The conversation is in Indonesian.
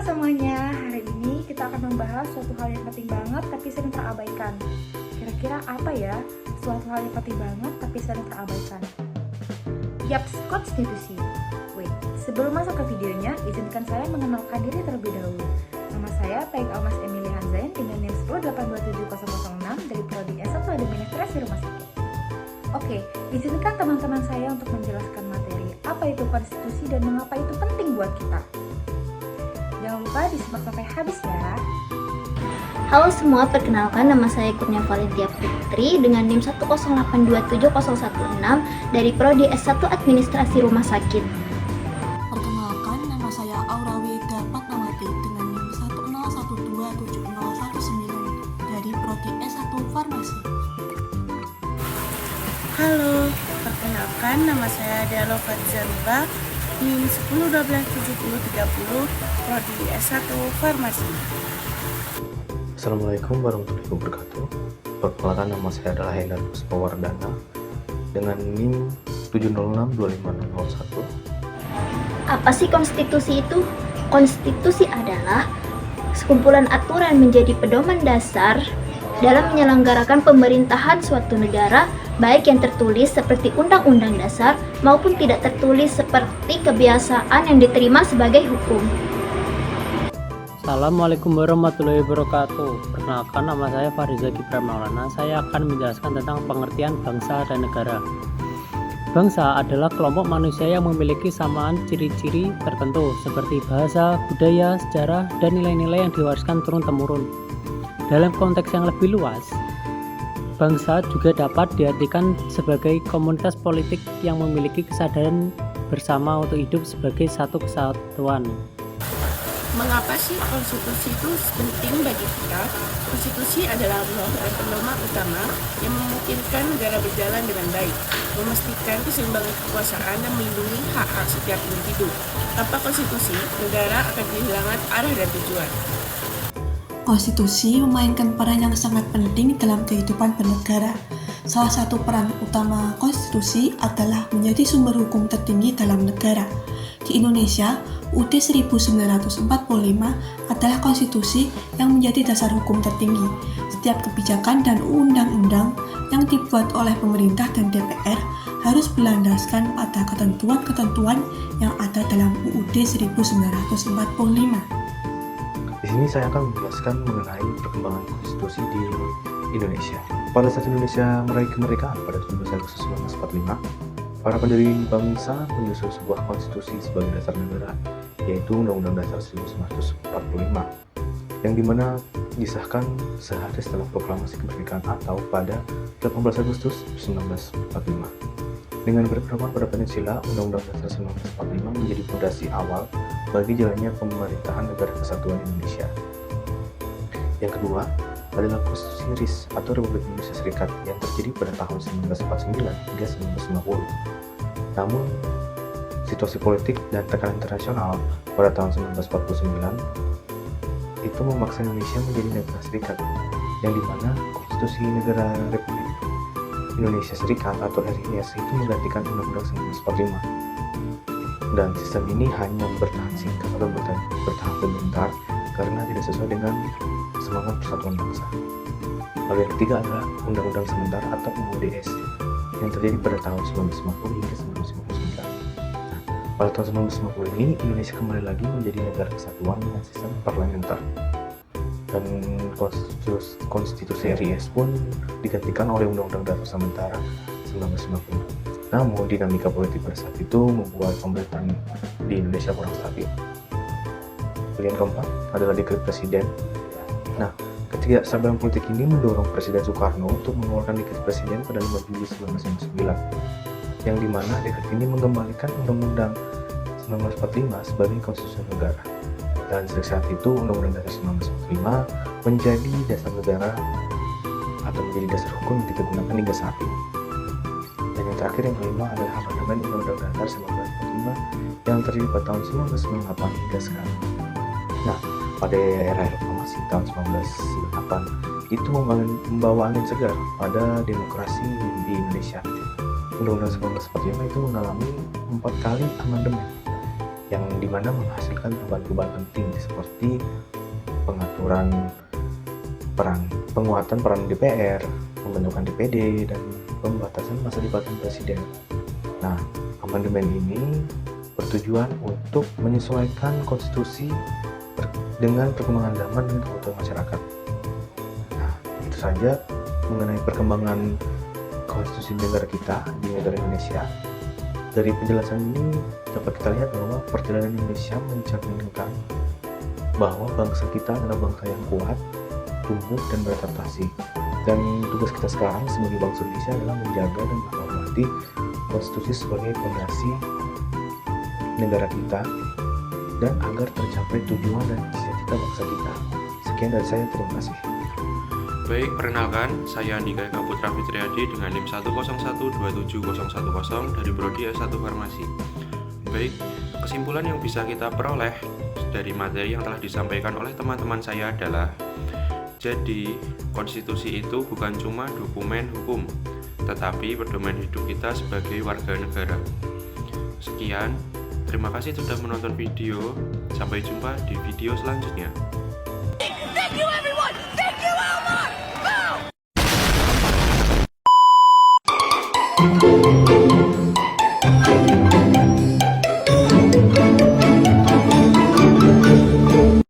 semuanya, hari ini kita akan membahas suatu hal yang penting banget tapi sering terabaikan. Kira-kira apa ya suatu hal yang penting banget tapi sering terabaikan? Yaps, konstitusi. Wait, sebelum masuk ke videonya, izinkan saya mengenalkan diri terlebih dahulu. Nama saya Paik Almas Emily Hanzain dengan NIM 108270006 dari Prodi S1 Administrasi Rumah Sakit. Oke, izinkan teman-teman saya untuk menjelaskan materi apa itu konstitusi dan mengapa itu penting buat kita. Jangan lupa disimak sampai habis ya. Halo semua, perkenalkan nama saya Kurnia Valentia Putri dengan NIM 108270016 dari Prodi S1 Administrasi Rumah Sakit. Perkenalkan, nama saya Aura Wega Patmawati dengan NIM 101270019 dari Prodi S1 Farmasi. Halo, perkenalkan nama saya Dialog Fadzanba, NIM 10127030, Prodi S1 Farmasi. Assalamualaikum warahmatullahi wabarakatuh. Perkenalkan, nama saya adalah Hendar Puspawardana dengan NIM 7062501. Apa sih konstitusi itu? Konstitusi adalah sekumpulan aturan menjadi pedoman dasar dalam menyelenggarakan pemerintahan suatu negara, baik yang tertulis seperti Undang-Undang Dasar maupun tidak tertulis seperti kebiasaan yang diterima sebagai hukum. Assalamualaikum warahmatullahi wabarakatuh. Perkenalkan, nama saya Fariza Gibran Maulana. Saya akan menjelaskan tentang pengertian bangsa dan negara. Bangsa adalah kelompok manusia yang memiliki samaan ciri-ciri tertentu seperti bahasa, budaya, sejarah, dan nilai-nilai yang diwariskan turun-temurun. Dalam konteks yang lebih luas, bangsa juga dapat diartikan sebagai komunitas politik yang memiliki kesadaran bersama untuk hidup sebagai satu kesatuan. Mengapa sih konstitusi itu penting bagi kita? Konstitusi adalah law dan pedoman utama yang memungkinkan negara berjalan dengan baik, memastikan keseimbangan kekuasaan dan melindungi hak-hak setiap individu. Tanpa konstitusi, negara akan kehilangan arah dan tujuan. Konstitusi memainkan peran yang sangat penting dalam kehidupan bernegara. Salah satu peran utama konstitusi adalah menjadi sumber hukum tertinggi dalam negara. Di Indonesia, UUD 1945 adalah konstitusi yang menjadi dasar hukum tertinggi. Setiap kebijakan dan undang-undang yang dibuat oleh pemerintah dan DPR harus berlandaskan pada ketentuan-ketentuan yang ada dalam UUD 1945. Di sini saya akan menjelaskan mengenai perkembangan konstitusi di Indonesia. Pada saat Indonesia meraih kemerdekaan pada 17 Agustus 1945, para pendiri bangsa menyusun sebuah konstitusi sebagai dasar negara, yaitu Undang-Undang Dasar 1945, yang dimana disahkan sehari setelah proklamasi kemerdekaan atau pada 18 Agustus 1945. Dengan berpedoman pada Pancasila, Undang-Undang Dasar 1945 menjadi fondasi awal bagi jalannya pemerintahan negara kesatuan Indonesia. Yang kedua adalah Konstitusi RIS atau Republik Indonesia Serikat yang terjadi pada tahun 1949 hingga 1950. Namun, situasi politik dan tekanan internasional pada tahun 1949 itu memaksa Indonesia menjadi negara serikat, yang dimana Konstitusi Negara Republik Indonesia Serikat atau RIS itu menggantikan Undang-Undang 1945. Dan sistem ini hanya bertahan singkat atau bertahan sebentar karena tidak sesuai dengan semangat persatuan bangsa. Lalu yang ketiga adalah Undang-Undang Sementara atau UUDS yang terjadi pada tahun 1950 hingga 1959. Nah, pada tahun 1950 ini Indonesia kembali lagi menjadi negara kesatuan dengan sistem parlementer. Dan konstitusi RIS pun digantikan oleh Undang-Undang Dasar Sementara 1950. Namun dinamika politik pada saat itu membuat pemerintahan di Indonesia kurang stabil. Pilihan keempat adalah dekret presiden. Nah, ketidakstabilan politik ini mendorong Presiden Soekarno untuk mengeluarkan dekret presiden pada 5 Juli 1999, yang dimana dekret ini mengembalikan Undang-Undang 1945 sebagai konstitusi negara. Dan sejak saat itu Undang-Undang Dasar 1945 menjadi dasar negara atau menjadi dasar hukum yang digunakan hingga saat ini. Dan yang terakhir, yang kelima adalah amandemen Undang-Undang Dasar 1945 yang terjadi pada tahun 1998 hingga sekarang. Nah, pada era reformasi tahun 1998 itu membawa angin segar pada demokrasi di Indonesia. Undang-Undang 1945 itu mengalami 4 kali amandemen yang dimana menghasilkan perubahan-perubahan penting seperti penguatan peran DPR, pembentukan DPD, dan pembatasan masa jabatan presiden. Nah, amandemen ini bertujuan untuk menyesuaikan konstitusi dengan perkembangan zaman dan kebutuhan masyarakat. Nah, itu saja mengenai perkembangan konstitusi negara kita di negara Indonesia. Dari penjelasan ini dapat kita lihat bahwa perjalanan Indonesia mencerminkan bahwa bangsa kita adalah bangsa yang kuat, tumbuh, dan beradaptasi. Dan tugas kita sekarang sebagai bangsa Indonesia adalah menjaga dan menghormati konstitusi sebagai fondasi negara kita dan agar tercapai tujuan dan cita-cita bangsa kita. Sekian dari saya, terima kasih. Baik, perkenalkan, saya Andika Eka Putra Fitriadi dengan NIM 101271010 dari Prodi S1 Farmasi. Baik, kesimpulan yang bisa kita peroleh dari materi yang telah disampaikan oleh teman-teman saya adalah, jadi konstitusi itu bukan cuma dokumen hukum, tetapi pedoman hidup kita sebagai warga negara. Sekian, terima kasih sudah menonton video, sampai jumpa di video selanjutnya. Thank you, everyone! Thank you, Elmar! Boom!